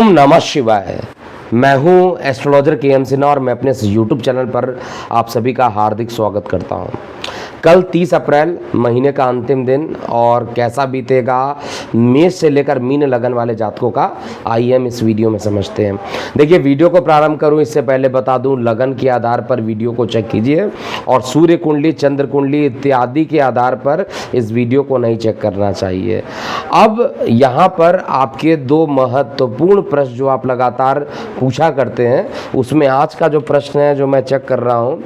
ओम नमः शिवाय। मैं हूं एस्ट्रोलॉजर के एम सिन्हा और मैं अपने इस यूट्यूब चैनल पर आप सभी का हार्दिक स्वागत करता हूं। कल 30 अप्रैल महीने का अंतिम दिन और कैसा बीतेगा मेष से लेकर मीन लगन वाले जातकों का, आइए हम इस वीडियो में समझते हैं। देखिए, वीडियो को प्रारंभ करूं इससे पहले बता दूं, लगन के आधार पर वीडियो को चेक कीजिए और सूर्य कुंडली, चंद्र कुंडली इत्यादि के आधार पर इस वीडियो को नहीं चेक करना चाहिए। अब यहाँ पर आपके दो महत्वपूर्ण प्रश्न जो आप लगातार पूछा करते हैं, उसमें आज का जो प्रश्न है जो मैं चेक कर रहा हूँ,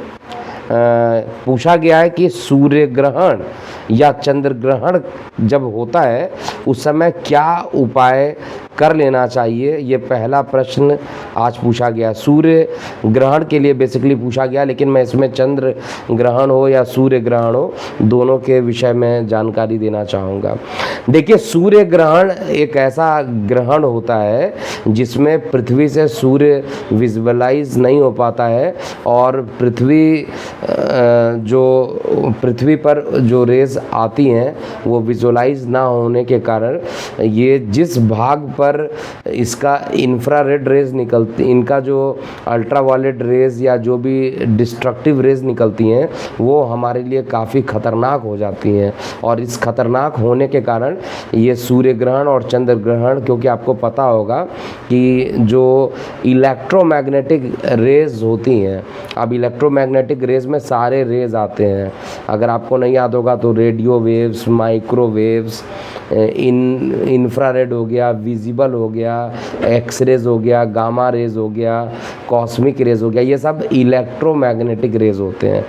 पूछा गया है कि सूर्य ग्रहण या चंद्र ग्रहण जब होता है उस समय क्या उपाय कर लेना चाहिए। ये पहला प्रश्न आज पूछा गया। सूर्य ग्रहण के लिए बेसिकली पूछा गया, लेकिन मैं इसमें चंद्र ग्रहण हो या सूर्य ग्रहण हो, दोनों के विषय में जानकारी देना चाहूँगा। देखिए, सूर्य ग्रहण एक ऐसा ग्रहण होता है जिसमें पृथ्वी से सूर्य विजुअलाइज नहीं हो पाता है और पृथ्वी पर जो रेज आती हैं वो विजुअलाइज ना होने के कारण ये जिस भाग पर इसका इंफ्रारेड रेज निकलती, इनका जो अल्ट्रावायलेट रेज या जो भी डिस्ट्रक्टिव रेज निकलती हैं वो हमारे लिए काफ़ी खतरनाक हो जाती हैं। और इस खतरनाक होने के कारण ये सूर्य ग्रहण और चंद्र ग्रहण, क्योंकि आपको पता होगा कि जो इलेक्ट्रोमैग्नेटिक रेज होती हैं, अब इलेक्ट्रोमैग्नेटिक रेज में सारे रेज आते हैं। अगर आपको नहीं याद होगा तो रेडियो वेव्स, माइक्रोवेव्स, इंफ्रारेड हो गया, विजिबल हो गया, एक्सरेज हो गया, गामा रेज हो गया, कॉस्मिक रेज हो गया, ये सब इलेक्ट्रोमैग्नेटिक रेज होते हैं।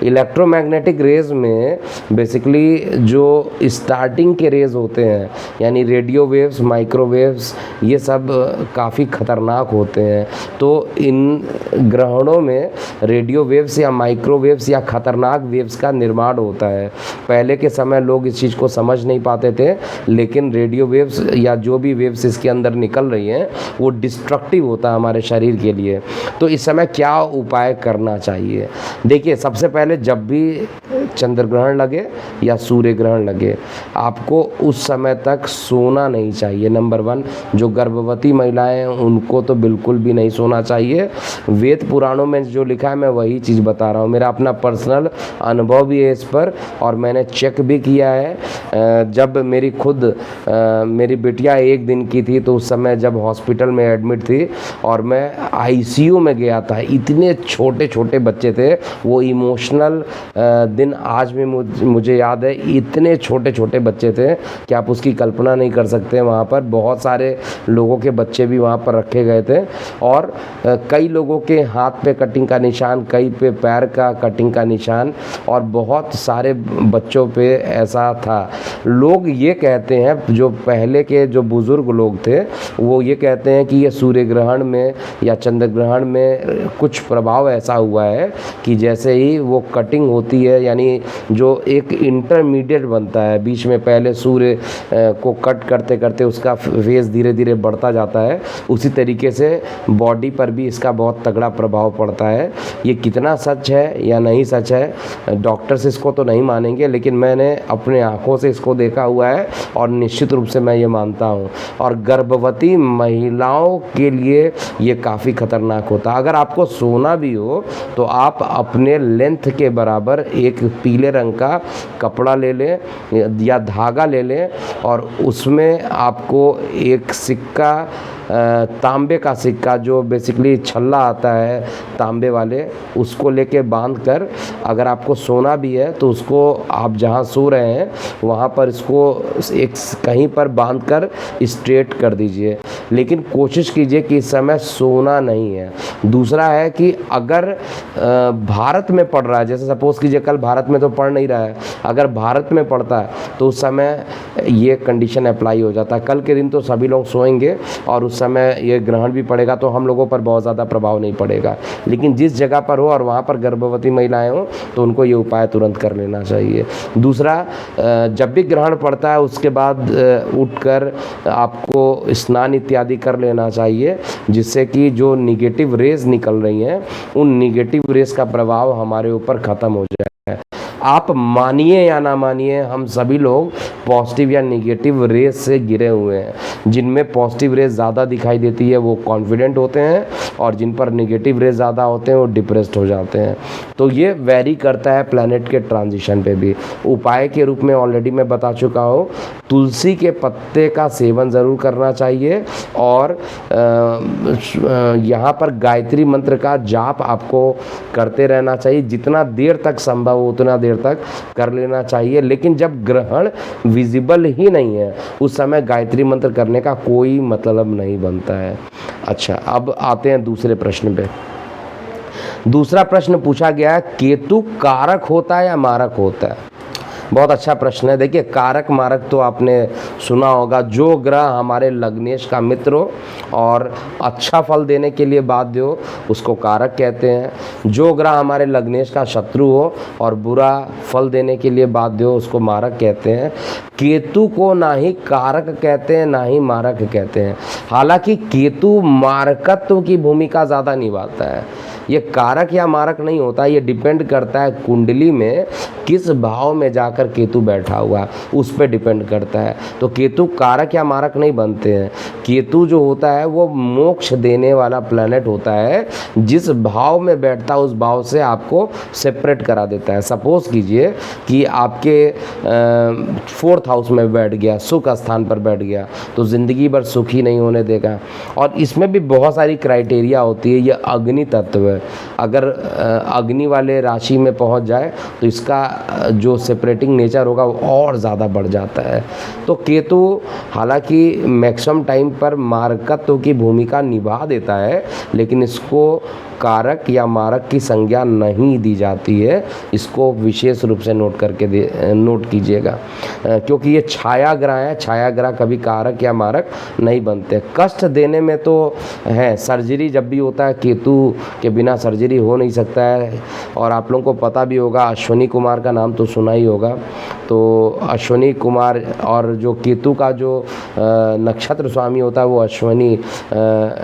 इलेक्ट्रोमैग्नेटिक रेज में बेसिकली जो स्टार्टिंग के रेज होते हैं यानी रेडियो वेव्स, माइक्रोवेव्स, ये सब काफ़ी खतरनाक होते हैं। तो इन ग्रहणों में रेडियो वेव्स या माइक्रोवेव्स या खतरनाक वेव्स का निर्माण होता है। पहले के समय लोग इस चीज़ को समझ नहीं पाते थे, लेकिन रेडियो वेव्स या जो भी वेव्स इसके अंदर निकल रही हैं वो डिस्ट्रक्टिव होता है हमारे शरीर के लिए। तो इस समय क्या उपाय करना चाहिए? देखिए, सबसे पहले जब भी चंद्र ग्रहण लगे या सूर्य ग्रहण लगे, आपको उस समय तक सोना नहीं चाहिए। नंबर 1, जो गर्भवती महिलाएं हैं उनको तो बिल्कुल भी नहीं सोना चाहिए। वेद पुराणों में जो लिखा है मैं वही चीज़ बता रहा हूँ, मेरा अपना पर्सनल अनुभव भी है इस पर और मैंने चेक भी किया है। जब मेरी बिटिया 1 दिन की थी तो उस समय जब हॉस्पिटल में एडमिट थी और मैं आईसीयू में गया था, इतने छोटे छोटे बच्चे थे वो। इमोशनल दिन आज भी मुझे याद है, इतने छोटे छोटे बच्चे थे कि आप उसकी कल्पना नहीं कर सकते। वहाँ पर बहुत सारे लोगों के बच्चे भी वहाँ पर रखे गए थे और कई लोगों के हाथ पे कटिंग का निशान, कई पे पैर का कटिंग का निशान और बहुत सारे बच्चों पे ऐसा था। लोग ये कहते हैं, जो पहले के जो बुज़ुर्ग लोग थे वो ये कहते हैं कि ये सूर्य ग्रहण में या चंद्र ग्रहण में कुछ प्रभाव ऐसा हुआ है कि जैसे ही वो कटिंग होती है, यानी जो एक इंटरमीडिएट बनता है बीच में, पहले सूर्य को कट करते करते उसका फेस धीरे धीरे बढ़ता जाता है, उसी तरीके से बॉडी पर भी इसका बहुत तगड़ा प्रभाव पड़ता है। ये कितना सच है या नहीं सच है, डॉक्टर्स इसको तो नहीं मानेंगे, लेकिन मैंने अपने आँखों से इसको देखा हुआ है और निश्चित रूप से मैं ये मानता हूँ। और गर्भवती महिलाओं के लिए ये काफ़ी खतरनाक होता है। अगर आपको सोना भी हो तो आप अपने लेंथ के बराबर एक पीले रंग का कपड़ा ले लें या धागा ले लें और उसमें आपको एक सिक्का, तांबे का सिक्का, जो बेसिकली छल्ला आता है तांबे वाले, उसको लेके बांध कर, अगर आपको सोना भी है तो उसको आप जहाँ सो रहे हैं वहाँ पर इसको एक कहीं पर बांध कर स्ट्रेट कर दीजिए। लेकिन कोशिश कीजिए कि इस समय सोना नहीं है। दूसरा है कि अगर भारत में पड़ रहा है, जैसे सपोज़ कीजिए कल भारत में तो पड़ नहीं रहा है, अगर भारत में पड़ता है तो उस समय ये कंडीशन अप्लाई हो जाता है। कल के दिन तो सभी लोग सोएंगे और उस समय ये ग्रहण भी पड़ेगा तो हम लोगों पर बहुत ज़्यादा प्रभाव नहीं पड़ेगा। लेकिन जिस जगह पर हो और वहाँ पर गर्भवती महिलाएं हो तो उनको ये उपाय तुरंत कर लेना चाहिए। दूसरा, जब भी ग्रहण पड़ता है उसके बाद उठकर आपको स्नान इत्यादि कर लेना चाहिए, जिससे कि जो निगेटिव रेज निकल रही हैं उन निगेटिव रेज का प्रभाव हमारे ऊपर ख़त्म हो जाए। आप मानिए या ना मानिए, हम सभी लोग पॉजिटिव या नेगेटिव रेज से घिरे हुए हैं। जिनमें पॉजिटिव रेज ज़्यादा दिखाई देती है वो कॉन्फिडेंट होते हैं, और जिन पर नेगेटिव रेज ज़्यादा होते हैं वो डिप्रेस्ड हो जाते हैं। तो ये वेरी करता है प्लैनेट के ट्रांजिशन पे भी। उपाय के रूप में ऑलरेडी मैं बता चुका हूँ, तुलसी के पत्ते का सेवन ज़रूर करना चाहिए, और यहाँ पर गायत्री मंत्र का जाप आपको करते रहना चाहिए। जितना देर तक संभव हो उतना देर तक कर लेना चाहिए, लेकिन जब ग्रहण विजिबल ही नहीं है उस समय गायत्री मंत्र करने का कोई मतलब नहीं बनता है। अच्छा, अब आते हैं दूसरे प्रश्न पे। दूसरा प्रश्न पूछा गया है, केतु कारक होता है या मारक होता है? बहुत अच्छा प्रश्न है। देखिए, कारक मारक तो आपने सुना होगा। जो ग्रह हमारे लग्नेश का मित्र हो और अच्छा फल देने के लिए बाध्य हो उसको कारक कहते हैं। जो ग्रह हमारे लग्नेश का शत्रु हो और बुरा फल देने के लिए बाध्य हो उसको मारक कहते हैं। केतु को ना ही कारक कहते हैं ना ही मारक कहते हैं। हालांकि केतु मारकत्व की भूमिका ज़्यादा निभाता है। ये कारक या मारक नहीं होता, ये डिपेंड करता है कुंडली में किस भाव में जाकर केतु बैठा हुआ, उस पर डिपेंड करता है। तो केतु कारक या मारक नहीं बनते हैं। केतु जो होता है वो मोक्ष देने वाला प्लैनेट होता है। जिस भाव में बैठता है उस भाव से आपको सेपरेट करा देता है। सपोज कीजिए कि आपके 4th हाउस में बैठ गया, सुख स्थान पर बैठ गया, तो ज़िंदगी भर सुखी नहीं होने देगा। और इसमें भी बहुत सारी क्राइटेरिया होती है। ये अग्नि तत्व है, अगर अग्नि वाले राशि में पहुंच जाए तो इसका जो सेपरेटिंग नेचर होगा वो और ज़्यादा बढ़ जाता है। तो केतु हालांकि मैक्सिमम टाइम पर मारकत्व की भूमिका निभा देता है, लेकिन इसको कारक या मारक की संज्ञा नहीं दी जाती है। इसको विशेष रूप से नोट कीजिएगा, क्योंकि ये छाया ग्रह है। छाया ग्रह कभी कारक या मारक नहीं बनते। कष्ट देने में तो है, सर्जरी जब भी होता है केतु के बिना सर्जरी हो नहीं सकता है। और आप लोगों को पता भी होगा, अश्विनी कुमार का नाम तो सुना ही होगा। तो अश्विनी कुमार और जो केतु का जो नक्षत्र स्वामी होता है वो अश्विनी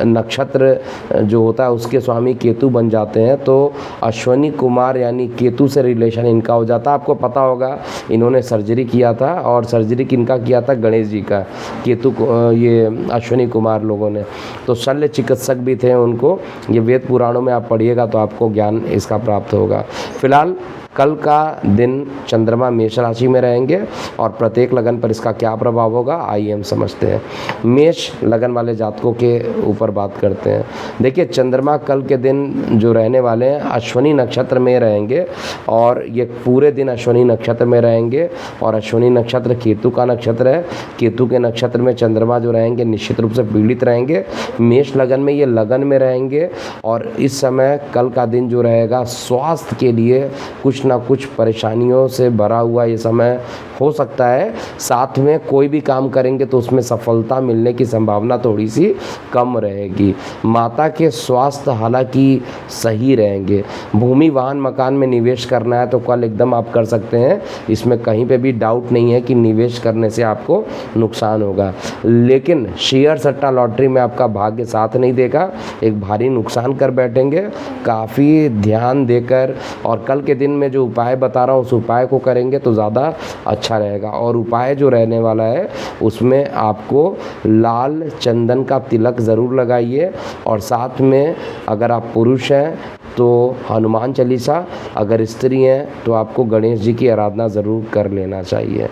नक्षत्र जो होता है उसके स्वामी केतु बन जाते हैं। तो अश्विनी कुमार यानी केतु से रिलेशन इनका हो जाता है। आपको पता होगा इन्होंने सर्जरी किया था, और सर्जरी किनका किया था? गणेश जी का। केतु को ये अश्विनी कुमार लोगों ने, तो शल्य चिकित्सक भी थे उनको। ये वेद पुराणों में आप पढ़िएगा तो आपको ज्ञान इसका प्राप्त होगा। फिलहाल कल का दिन चंद्रमा मेष राशि में रहेंगे और प्रत्येक लगन पर इसका क्या प्रभाव होगा आइए हम समझते हैं। मेष लगन वाले जातकों के ऊपर बात करते हैं। देखिए, चंद्रमा कल के दिन जो रहने वाले हैं अश्विनी नक्षत्र में रहेंगे, और ये पूरे दिन अश्विनी नक्षत्र में रहेंगे। और अश्विनी नक्षत्र केतु का नक्षत्र है। केतु के नक्षत्र में चंद्रमा जो रहेंगे निश्चित रूप से पीड़ित रहेंगे। मेष लगन में ये लगन में रहेंगे, और इस समय कल का दिन जो रहेगा स्वास्थ्य के लिए कुछ ना कुछ परेशानियों से भरा हुआ ये समय हो सकता है। साथ में कोई भी काम करेंगे तो उसमें सफलता मिलने की संभावना थोड़ी सी कम रहेगी। माता के स्वास्थ्य हालांकि सही रहेंगे। भूमि वाहन मकान में निवेश करना है तो कल एकदम आप कर सकते हैं, इसमें कहीं पे भी डाउट नहीं है कि निवेश करने से आपको नुकसान होगा। लेकिन शेयर सट्टा लॉटरी में आपका भाग्य साथ नहीं देगा, एक भारी नुकसान कर बैठेंगे। काफ़ी ध्यान देकर और कल के दिन में जो उपाय बता रहा हूँ उस उपाय को करेंगे तो ज़्यादा अच्छा रहेगा। और उपाय जो रहने वाला है उसमें आपको लाल चंदन का तिलक ज़रूर लगाइए, और साथ में अगर आप पुरुष हैं तो हनुमान चालीसा, अगर स्त्री हैं तो आपको गणेश जी की आराधना ज़रूर कर लेना चाहिए।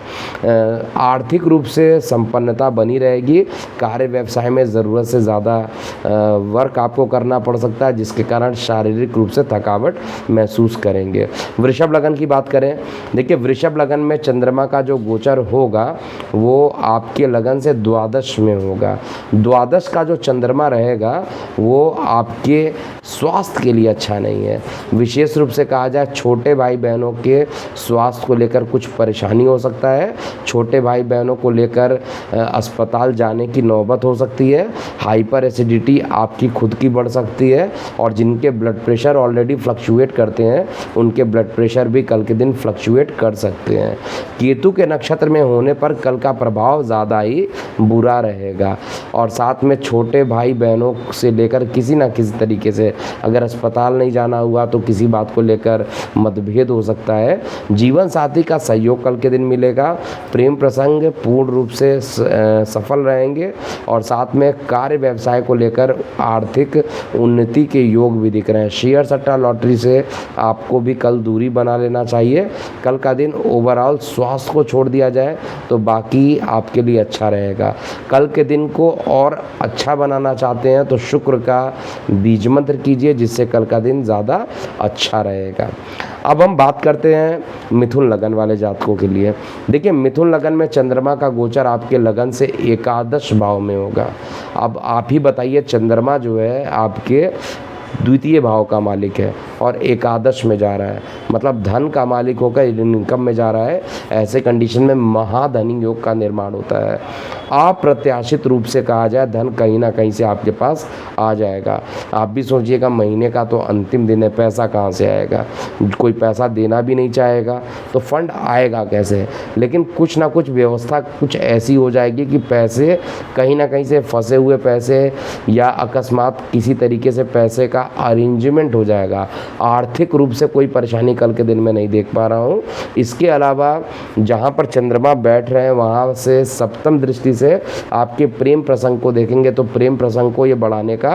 आर्थिक रूप से संपन्नता बनी रहेगी। कार्य व्यवसाय में ज़रूरत से ज़्यादा वर्क आपको करना पड़ सकता है, जिसके कारण शारीरिक रूप से थकावट महसूस करेंगे। वृषभ लगन की बात करें, देखिए वृषभ लगन में चंद्रमा का जो गोचर होगा वो आपके लगन से द्वादश में होगा। द्वादश का जो चंद्रमा रहेगा वो आपके स्वास्थ्य के लिए अच्छा नहीं है। विशेष रूप से कहा जाए छोटे भाई बहनों के स्वास्थ्य को लेकर कुछ परेशानी हो सकता है। छोटे भाई बहनों को लेकर अस्पताल जाने की नौबत हो सकती है। हाइपर एसिडिटी आपकी खुद की बढ़ सकती है, और जिनके ब्लड प्रेशर ऑलरेडी फ्लक्चुएट करते हैं उनके ब्लड प्रेशर भी कल के दिन फ्लक्चुएट कर सकते हैं। केतु के नक्षत्र में होने पर कल का प्रभाव ज़्यादा ही बुरा रहेगा, और साथ में छोटे भाई बहनों से लेकर किसी ना किसी तरीके से अगर अस्पताल नहीं जाना हुआ तो किसी बात को लेकर मतभेद हो सकता है। जीवन साथी का सहयोग कल के दिन मिलेगा। प्रेम प्रसंग पूर्ण रूप से सफल रहेंगे और साथ में कार्य व्यवसाय को लेकर आर्थिक उन्नति के योग भी दिख रहे हैं। शेयर सट्टा लॉटरी से आपको भी कल दूरी बना लेना चाहिए। कल का दिन ओवरऑल स्वास्थ्य को छोड़ दिया जाए तो बाकी आपके लिए अच्छा रहेगा। कल के दिन को और अच्छा बनाना चाहते हैं तो शुक्र का बीज मंत्र कीजिए, जिससे कल का दिन ज़्यादा अच्छा रहेगा। अब हम बात करते हैं मिथुन लगन वाले जातकों के लिए। देखिए, मिथुन लगन में चंद्रमा का गोचर आपके लगन से एकादश भाव में होगा। अब आप ही बताइए, चंद्रमा जो है आपके द्वितीय भाव का मालिक है और एकादश में जा रहा है, मतलब धन का मालिक होकर इनकम में जा रहा है। ऐसे कंडीशन में महाधनी योग का निर्माण होता है। अप्रत्याशित रूप से कहा जाए, धन कहीं ना कहीं से आपके पास आ जाएगा। आप भी सोचिएगा, महीने का तो अंतिम दिन है, पैसा कहाँ से आएगा? कोई पैसा देना भी नहीं चाहेगा तो फंड आएगा कैसे? लेकिन कुछ ना कुछ व्यवस्था कुछ ऐसी हो जाएगी कि पैसे कहीं ना कहीं से फंसे हुए पैसे या अकस्मात किसी तरीके से पैसे का अरेंजमेंट हो जाएगा। आर्थिक रूप से कोई परेशानी कल के दिन में नहीं देख पा रहा हूँ। इसके अलावा जहाँ पर चंद्रमा बैठ रहे हैं वहाँ से सप्तम दृष्टि से आपके प्रेम प्रसंग को देखेंगे तो प्रेम प्रसंग को ये बढ़ाने का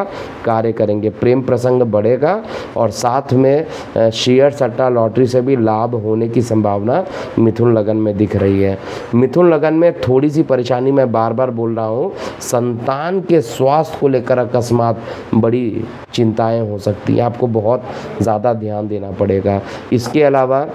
कार्य करेंगे। प्रेम प्रसंग बढ़ेगा और साथ में शेयर सट्टा लॉटरी से भी लाभ होने की संभावना मिथुन लगन में दिख रही है। मिथुन लगन में थोड़ी सी परेशानी, मैं बार बार बोल रहा हूँ, संतान के स्वास्थ्य को लेकर अकस्मात बड़ी चिंताएं हो सकती हैं। आपको बहुत ज़्यादा ध्यान देना पड़ेगा। इसके अलावा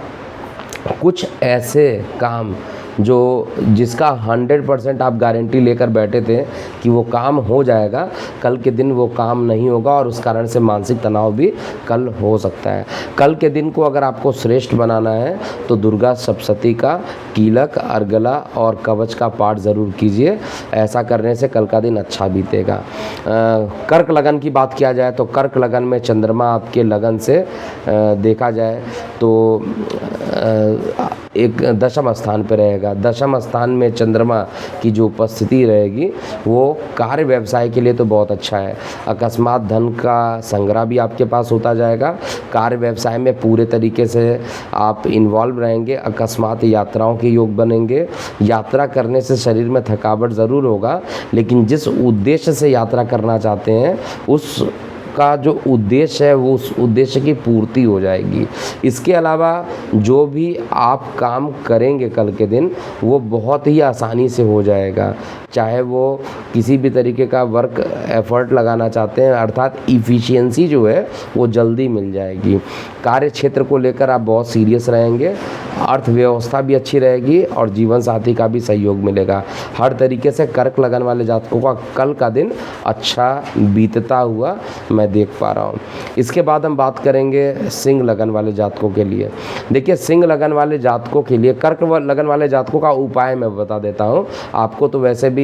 कुछ ऐसे काम जिसका 100% आप गारंटी लेकर बैठे थे कि वो काम हो जाएगा, कल के दिन वो काम नहीं होगा और उस कारण से मानसिक तनाव भी कल हो सकता है। कल के दिन को अगर आपको श्रेष्ठ बनाना है तो दुर्गा सप्तशती का कीलक, अर्गला और कवच का पाठ ज़रूर कीजिए। ऐसा करने से कल का दिन अच्छा बीतेगा। कर्क लगन की बात किया जाए तो कर्क लगन में चंद्रमा आपके लगन से देखा जाए तो एक दशम स्थान पर रहेगा। दशम स्थान में चंद्रमा की जो उपस्थिति रहेगी वो कार्य व्यवसाय के लिए तो बहुत अच्छा है। अकस्मात धन का संग्रह भी आपके पास होता जाएगा। कार्य व्यवसाय में पूरे तरीके से आप इन्वॉल्व रहेंगे। अकस्मात यात्राओं के योग बनेंगे। यात्रा करने से शरीर में थकावट ज़रूर होगा, लेकिन जिस उद्देश्य से यात्रा करना चाहते हैं उस का जो उद्देश्य है वो उस उद्देश्य की पूर्ति हो जाएगी। इसके अलावा जो भी आप काम करेंगे कल के दिन वो बहुत ही आसानी से हो जाएगा। चाहे वो किसी भी तरीके का वर्क एफर्ट लगाना चाहते हैं, अर्थात इफ़िशियंसी जो है वो जल्दी मिल जाएगी। कार्य क्षेत्र को लेकर आप बहुत सीरियस रहेंगे। अर्थव्यवस्था भी अच्छी रहेगी और जीवन साथी का भी सहयोग मिलेगा। हर तरीके से कर्क लगन वाले जातकों का कल का दिन अच्छा बीतता हुआ मैं देख पा रहा हूँ। इसके बाद हम बात करेंगे सिंह लगन वाले जातकों के लिए। देखिए, सिंह लगन वाले जातकों के लिए कर्क लगन वाले जातकों का उपाय मैं बता देता हूँ। आपको तो वैसे भी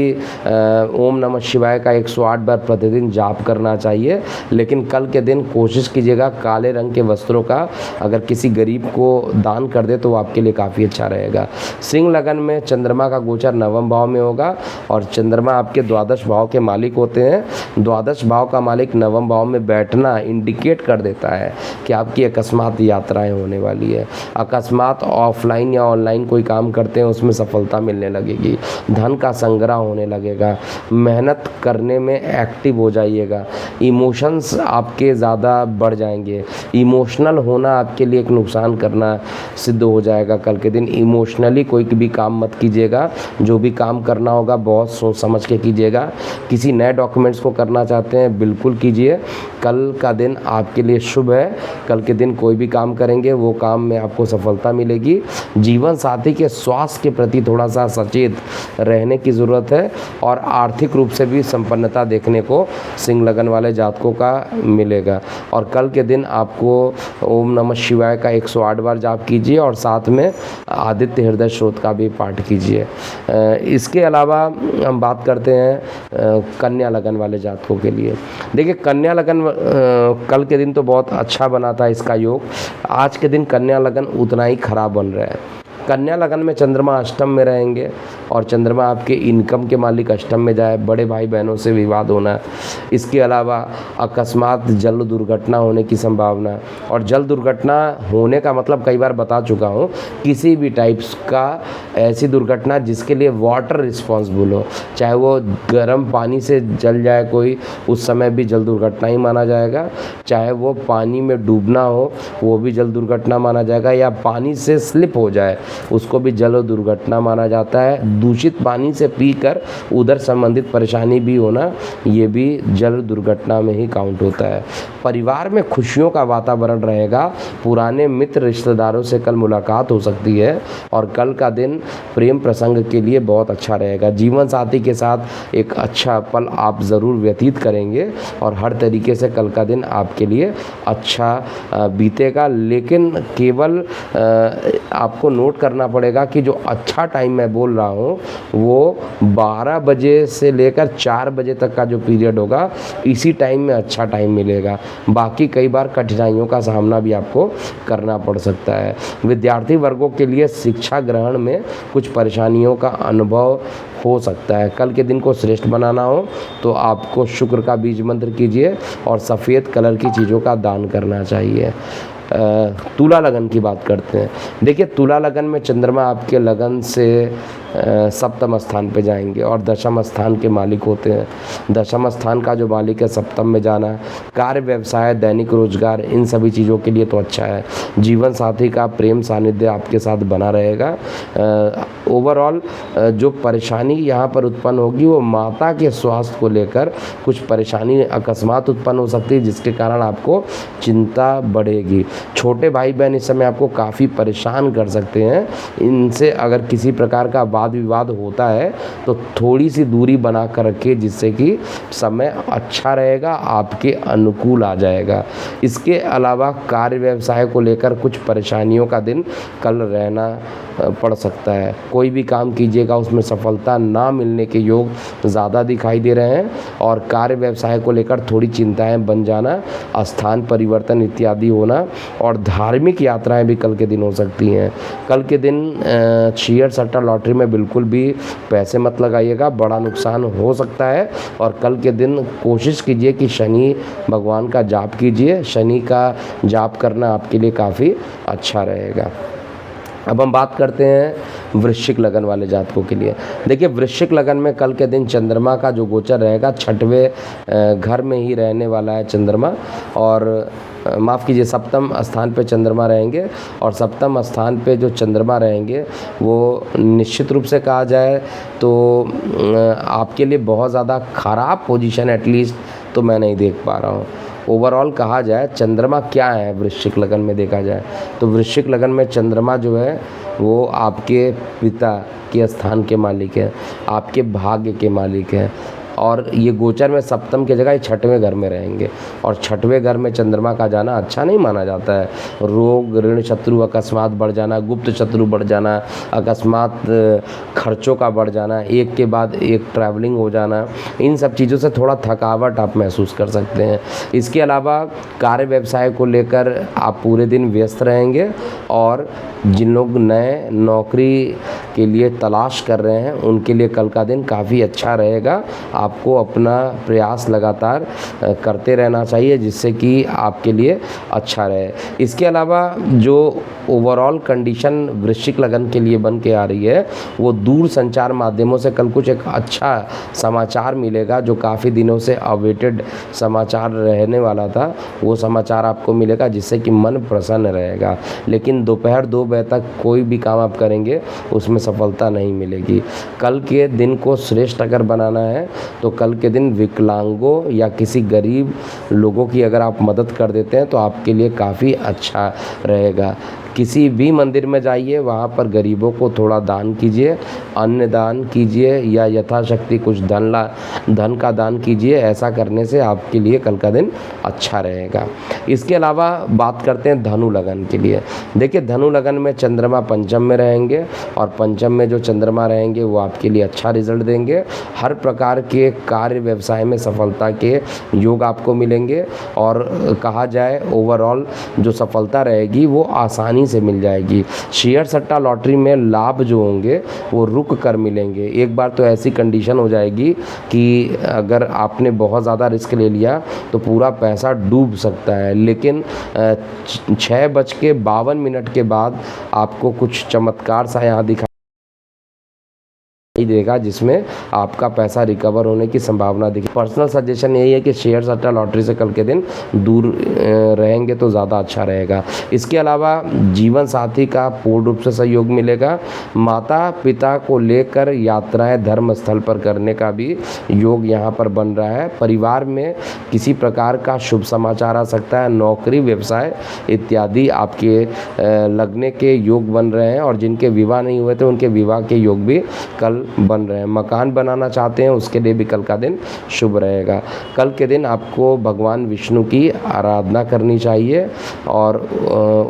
ओम नमः शिवाय का 108 बार प्रतिदिन जाप करना चाहिए, लेकिन कल के दिन कोशिश कीजिएगा काले रंग के वस्त्रों का अगर किसी गरीब को दान कर दे तो वो आपके लिए काफ़ी अच्छा रहेगा। सिंह लगन में चंद्रमा का गोचर नवम भाव में होगा और चंद्रमा आपके द्वादश भाव के मालिक होते हैं। द्वादश भाव का मालिक नवम भाव में बैठना इंडिकेट कर देता है कि आपकी अकस्मात यात्राएं होने वाली है। अकस्मात ऑफलाइन या ऑनलाइन कोई काम करते हैं उसमें सफलता मिलने लगेगी। धन का संग्रह होने लगेगा। मेहनत करने में एक्टिव हो जाइएगा। इमोशंस आपके ज़्यादा बढ़ जाएंगे। इमोशनल होना आपके लिए एक नुकसान करना सिद्ध हो जाएगा। कल के दिन इमोशनली कोई भी काम मत कीजिएगा। जो भी काम करना होगा बहुत सोच समझ के कीजिएगा। किसी नए डॉक्यूमेंट्स को करना चाहते हैं बिल्कुल कीजिए। कल का दिन आपके लिए शुभ है। कल के दिन कोई भी काम करेंगे वो काम में आपको सफलता मिलेगी। जीवन साथी के स्वास्थ्य के प्रति थोड़ा सा सचेत रहने की ज़रूरत है और आर्थिक रूप से भी संपन्नता देखने को सिंह लगन वाले जातकों का मिलेगा। और कल के दिन आपको ओम नमः शिवाय का 108 बार जाप कीजिए और साथ में आदित्य हृदय स्रोत का भी पाठ कीजिए। इसके अलावा हम बात करते हैं कन्या लगन वाले जातकों के लिए। देखिए, कन्या लगन कल के दिन तो बहुत अच्छा बना था इसका योग। आज के दिन कन्या लगन उतना ही खराब बन रहा है। कन्या लगन में चंद्रमा अष्टम में रहेंगे और चंद्रमा आपके इनकम के मालिक अष्टम में जाए, बड़े भाई बहनों से विवाद होना। इसके अलावा अकस्मात जल दुर्घटना होने की संभावना, और जल दुर्घटना होने का मतलब कई बार बता चुका हूँ, किसी भी टाइप्स का ऐसी दुर्घटना जिसके लिए वाटर रिस्पॉन्सिबल हो, चाहे वो गर्म पानी से जल जाए कोई, उस समय भी जल दुर्घटना ही माना जाएगा, चाहे वो पानी में डूबना हो वो भी जल दुर्घटना माना जाएगा, या पानी से स्लिप हो जाए उसको भी जल दुर्घटना माना जाता है। दूषित पानी से पीकर उधर संबंधित परेशानी भी होना, ये भी जल दुर्घटना में ही काउंट होता है। परिवार में खुशियों का वातावरण रहेगा, पुराने मित्र रिश्तेदारों से कल मुलाकात हो सकती है और कल का दिन प्रेम प्रसंग के लिए बहुत अच्छा रहेगा। जीवन साथी के साथ एक अच्छा पल आप ज़रूर व्यतीत करेंगे और हर तरीके से कल का दिन आपके लिए अच्छा बीतेगा। लेकिन केवल आपको नोट करना पड़ेगा कि जो अच्छा टाइम मैं बोल रहा हूँ वो 12 बजे से लेकर 4 बजे तक का जो पीरियड होगा, इसी टाइम में अच्छा टाइम मिलेगा। बाकी कई बार कठिनाइयों का सामना भी आपको करना पड़ सकता है। विद्यार्थी वर्गों के लिए शिक्षा ग्रहण में कुछ परेशानियों का अनुभव हो सकता है। कल के दिन को श्रेष्ठ बनाना हो तो आपको शुक्र का बीज मंत्र कीजिए और सफ़ेद कलर की चीज़ों का दान करना चाहिए। तुला लगन की बात करते हैं। देखिए, तुला लगन में चंद्रमा आपके लगन से सप्तम स्थान पे जाएंगे और दशम स्थान के मालिक होते हैं। दशम स्थान का जो मालिक है सप्तम में जाना, कार्य व्यवसाय दैनिक रोजगार इन सभी चीज़ों के लिए तो अच्छा है। जीवन साथी का प्रेम सानिध्य आपके साथ बना रहेगा। ओवरऑल जो परेशानी यहाँ पर उत्पन्न होगी वो माता के स्वास्थ्य को लेकर कुछ परेशानी अकस्मात उत्पन्न हो सकती है, जिसके कारण आपको चिंता बढ़ेगी। छोटे भाई बहन इस समय आपको काफ़ी परेशान कर सकते हैं। इनसे अगर किसी प्रकार का वाद विवाद होता है तो थोड़ी सी दूरी बना कर रखिए, जिससे कि समय अच्छा रहेगा, आपके अनुकूल आ जाएगा। इसके अलावा कार्य व्यवसाय को लेकर कुछ परेशानियों का दिन कल रहना पड़ सकता है। कोई भी काम कीजिएगा उसमें सफलता ना मिलने के योग ज़्यादा दिखाई दे रहे हैं और कार्य व्यवसाय को लेकर थोड़ी चिंताएं बन जाना, स्थान परिवर्तन इत्यादि होना और धार्मिक यात्राएं भी कल के दिन हो सकती हैं। कल के दिन शेयर सट्टा लॉटरी में बिल्कुल भी पैसे मत लगाइएगा, बड़ा नुकसान हो सकता है। और कल के दिन कोशिश कीजिए कि शनि भगवान का जाप कीजिए, शनि का जाप करना आपके लिए काफ़ी अच्छा रहेगा। अब हम बात करते हैं वृश्चिक लगन वाले जातकों के लिए। देखिए, वृश्चिक लगन में कल के दिन चंद्रमा का जो गोचर रहेगा, छठवें घर में ही रहने वाला है चंद्रमा, और माफ़ कीजिए सप्तम स्थान पे चंद्रमा रहेंगे। और सप्तम स्थान पे जो चंद्रमा रहेंगे वो निश्चित रूप से कहा जाए तो आपके लिए बहुत ज़्यादा ख़राब पोजीशन एटलीस्ट तो मैं नहीं देख पा रहा हूँ। ओवरऑल कहा जाए चंद्रमा क्या है वृश्चिक लगन में देखा जाए तो वृश्चिक लगन में चंद्रमा जो है वो आपके पिता के स्थान के मालिक है, आपके भाग्य के मालिक है। और ये गोचर में सप्तम की जगह छठवें घर में रहेंगे और छठवें घर में चंद्रमा का जाना अच्छा नहीं माना जाता है। रोग, ऋण, शत्रु अकस्मात बढ़ जाना, गुप्त शत्रु बढ़ जाना, अकस्मात खर्चों का बढ़ जाना, एक के बाद एक ट्रैवलिंग हो जाना, इन सब चीज़ों से थोड़ा थकावट आप महसूस कर सकते हैं। इसके अलावा कार्य व्यवसाय को लेकर आप पूरे दिन व्यस्त रहेंगे और जिन लोग नए नौकरी के लिए तलाश कर रहे हैं उनके लिए कल का दिन काफ़ी अच्छा रहेगा। आपको अपना प्रयास लगातार करते रहना चाहिए जिससे कि आपके लिए अच्छा रहे। इसके अलावा जो ओवरऑल कंडीशन वृश्चिक लगन के लिए बन के आ रही है वो दूर संचार माध्यमों से कल कुछ एक अच्छा समाचार मिलेगा, जो काफ़ी दिनों से अवेटेड समाचार रहने वाला था वो समाचार आपको मिलेगा जिससे कि मन प्रसन्न रहेगा। लेकिन दोपहर 2 बजे तक कोई भी काम आप करेंगे उसमें सफलता नहीं मिलेगी। कल के दिन को श्रेष्ठ अगर बनाना है तो कल के दिन विकलांगों या किसी गरीब लोगों की अगर आप मदद कर देते हैं तो आपके लिए काफ़ी अच्छा रहेगा। किसी भी मंदिर में जाइए, वहाँ पर गरीबों को थोड़ा दान कीजिए, अन्न दान कीजिए या यथाशक्ति कुछ धन का दान कीजिए। ऐसा करने से आपके लिए कल का दिन अच्छा रहेगा। इसके अलावा बात करते हैं धनु लगन के लिए। देखिए, धनु लगन में चंद्रमा पंचम में रहेंगे और पंचम में जो चंद्रमा रहेंगे वो आपके लिए अच्छा रिजल्ट देंगे। हर प्रकार के कार्य व्यवसाय में सफलता के योग आपको मिलेंगे और कहा जाए ओवरऑल जो सफलता रहेगी वो आसानी से मिल जाएगी। शेयर सट्टा लॉटरी में लाभ जो होंगे वो रुक कर मिलेंगे। एक बार तो ऐसी कंडीशन हो जाएगी कि अगर आपने बहुत ज़्यादा रिस्क ले लिया तो पूरा पैसा डूब सकता है, लेकिन 6:52 के बाद आपको कुछ चमत्कार सा यहाँ दिखाई देगा जिसमें आपका पैसा रिकवर होने की संभावना दिखे। पर्सनल सजेशन यही है कि शेयर सट्टा लॉटरी से कल के दिन दूर रहेंगे तो ज़्यादा अच्छा रहेगा। इसके अलावा जीवन साथी का पूर्ण रूप से सहयोग मिलेगा। माता पिता को लेकर यात्राएं धर्म स्थल पर करने का भी योग यहाँ पर बन रहा है। परिवार में किसी प्रकार का शुभ समाचार आ सकता है। नौकरी व्यवसाय इत्यादि आपके लगने के योग बन रहे हैं, और जिनके विवाह नहीं हुए थे उनके विवाह के योग भी कल बन रहे हैं। मकान बनाना चाहते हैं उसके लिए भी कल का दिन शुभ रहेगा। कल के दिन आपको भगवान विष्णु की आराधना करनी चाहिए और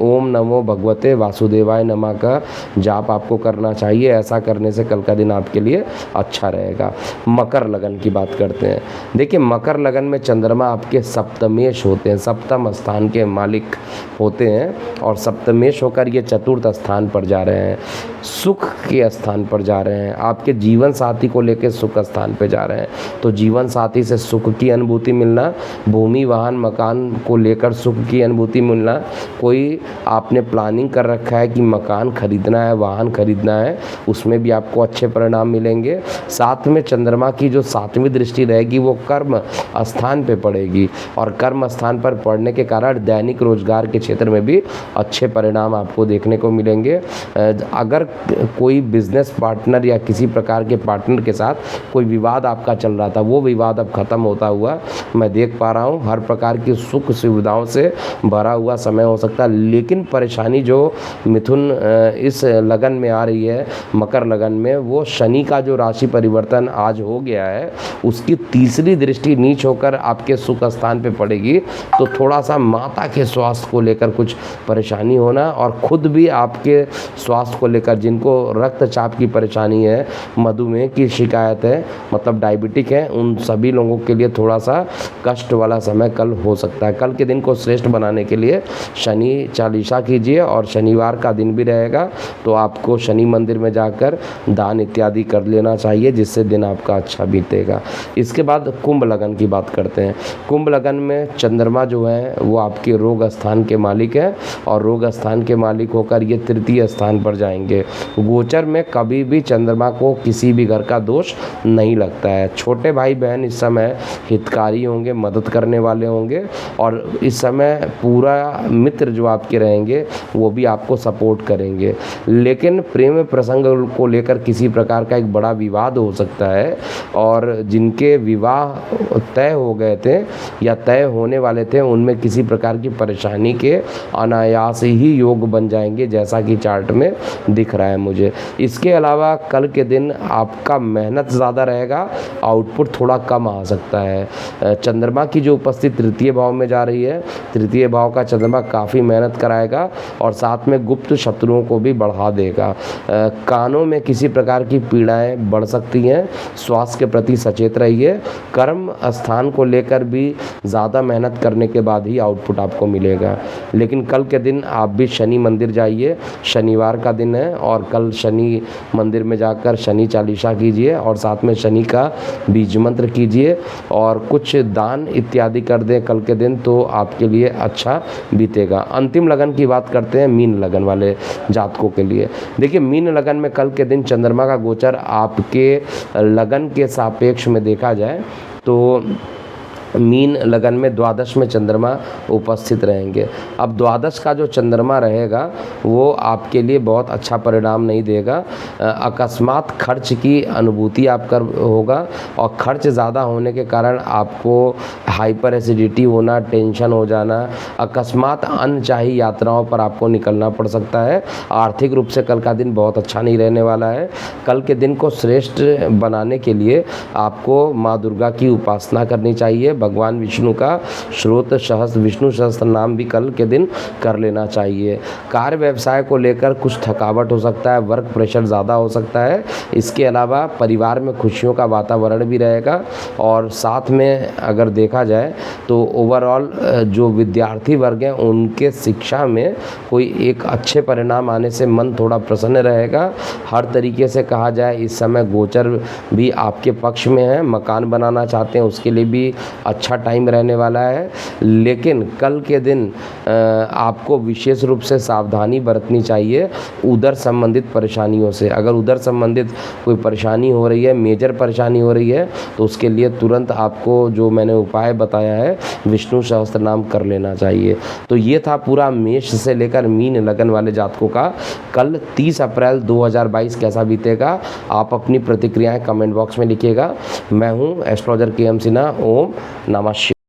ओम नमो भगवते वासुदेवाय नमः का जाप आपको करना चाहिए। ऐसा करने से कल का दिन आपके लिए अच्छा रहेगा। मकर लगन की बात करते हैं। देखिए, मकर लगन में चंद्रमा आपके सप्तमेश होते हैं, सप्तम स्थान के मालिक होते हैं, और सप्तमेश होकर ये चतुर्थ स्थान पर जा रहे हैं, सुख के स्थान पर जा रहे हैं। आपके जीवन साथी को लेकर सुख स्थान पे जा रहे हैं, तो जीवन साथी से सुख की अनुभूति मिलना, भूमि वाहन मकान को लेकर सुख की अनुभूति मिलना। कोई आपने प्लानिंग कर रखा है कि मकान खरीदना है, वाहन खरीदना है, उसमें भी आपको अच्छे परिणाम मिलेंगे। साथ में चंद्रमा की जो 7वीं दृष्टि रहेगी वो कर्म स्थान पे पड़ेगी, और कर्म स्थान पर पड़ने के कारण दैनिक रोजगार के क्षेत्र में भी अच्छे परिणाम आपको देखने को मिलेंगे। अगर कोई बिजनेस पार्टनर या किसी प्रकार के पार्टनर के साथ कोई विवाद आपका चल रहा था, वो विवाद अब ख़त्म होता हुआ मैं देख पा रहा हूँ। हर प्रकार की सुख सुविधाओं से भरा हुआ समय हो सकता है, लेकिन परेशानी जो मिथुन इस लगन में आ रही है, मकर लगन में, वो शनि का जो राशि परिवर्तन आज हो गया है उसकी तीसरी दृष्टि नीच होकर आपके सुख स्थान पे पड़ेगी, तो थोड़ा सा माता के स्वास्थ्य को लेकर कुछ परेशानी होना, और खुद भी आपके स्वास्थ्य को लेकर, जिनको रक्तचाप की परेशानी है, मधुमेह की शिकायत है, मतलब डायबिटिक है, उन सभी लोगों के लिए थोड़ा सा कष्ट वाला समय कल हो सकता है। कल के दिन को श्रेष्ठ बनाने के लिए शनि चालीसा कीजिए, और शनिवार का दिन भी रहेगा तो आपको शनि मंदिर में जाकर दान इत्यादि कर लेना चाहिए, जिससे दिन आपका अच्छा बीतेगा। इसके बाद कुंभ लगन की बात करते हैं। कुंभ लगन में चंद्रमा जो है वो आपके रोग स्थान के मालिक है, और रोग स्थान के मालिक होकर ये तृतीय स्थान पर जाएंगे। गोचर में कभी भी चंद्रमा को किसी भी घर का दोष नहीं लगता है। छोटे भाई बहन इस समय हितकारी होंगे, मदद करने वाले होंगे, और इस समय पूरा मित्र जो आपके रहेंगे वो भी आपको सपोर्ट करेंगे। लेकिन प्रेम प्रसंग को लेकर किसी प्रकार का एक बड़ा विवाद हो सकता है, और जिनके विवाह तय हो गए थे या तय होने वाले थे उनमें किसी प्रकार की परेशानी के अनायास ही योग बन जाएंगे, जैसा कि चार्ट में दिख रहा है मुझे। इसके अलावा कल के दिन आपका मेहनत ज़्यादा रहेगा, आउटपुट थोड़ा कम आ सकता है। चंद्रमा की जो उपस्थिति तृतीय भाव में जा रही है, तृतीय भाव का चंद्रमा काफ़ी मेहनत कराएगा, और साथ में गुप्त शत्रुओं को भी बढ़ा देगा। कानों में किसी प्रकार की पीड़ाएं बढ़ सकती हैं, स्वास्थ्य के प्रति सचेत रहिए। कर्म स्थान को लेकर भी ज़्यादा मेहनत करने के बाद ही आउटपुट आपको मिलेगा। लेकिन कल के दिन आप भी शनि मंदिर जाइए, शनिवार का दिन है, और कल शनि मंदिर में जाकर शनि चालीसा कीजिए, और साथ में शनि का बीज मंत्र कीजिए, और कुछ दान इत्यादि कर दें कल के दिन, तो आपके लिए अच्छा बीतेगा। अंतिम लगन की बात करते हैं मीन लगन वाले जातकों के लिए। देखिए, मीन लगन में कल के दिन चंद्रमा का गोचर आपके लगन के सापेक्ष में देखा जाए तो मीन लगन में द्वादश में चंद्रमा उपस्थित रहेंगे। अब द्वादश का जो चंद्रमा रहेगा वो आपके लिए बहुत अच्छा परिणाम नहीं देगा। अकस्मात खर्च की अनुभूति आपका होगा, और खर्च ज़्यादा होने के कारण आपको हाइपर एसिडिटी होना, टेंशन हो जाना, अकस्मात अनचाही यात्राओं पर आपको निकलना पड़ सकता है। आर्थिक रूप से कल का दिन बहुत अच्छा नहीं रहने वाला है। कल के दिन को श्रेष्ठ बनाने के लिए आपको माँ दुर्गा की उपासना करनी चाहिए, भगवान विष्णु का विष्णु सहस्त्र नाम भी कल के दिन कर लेना चाहिए। कार्य व्यवसाय को लेकर कुछ थकावट हो सकता है, वर्क प्रेशर ज़्यादा हो सकता है। इसके अलावा परिवार में खुशियों का वातावरण भी रहेगा और साथ में अगर देखा जाए तो ओवरऑल जो विद्यार्थी वर्ग हैं उनके शिक्षा में कोई एक अच्छे परिणाम आने से मन थोड़ा प्रसन्न रहेगा। हर तरीके से कहा जाए इस समय गोचर भी आपके पक्ष में है, मकान बनाना चाहते हैं उसके लिए भी अच्छा टाइम रहने वाला है। लेकिन कल के दिन आपको विशेष रूप से सावधानी बरतनी चाहिए उदर संबंधित परेशानियों से। अगर उदर संबंधित कोई परेशानी हो रही है, मेजर परेशानी हो रही है, तो उसके लिए तुरंत आपको जो मैंने उपाय बताया है विष्णु सहस्त्र नाम कर लेना चाहिए। तो ये था पूरा मेष से लेकर मीन लगन वाले जातकों का कल 30 अप्रैल 2022 कैसा बीतेगा। आप अपनी प्रतिक्रियाएं कमेंट बॉक्स में लिखिएगा। मैं हूं एस्ट्रोलॉजर KM सिन्हा। ओम नमः शिवाय।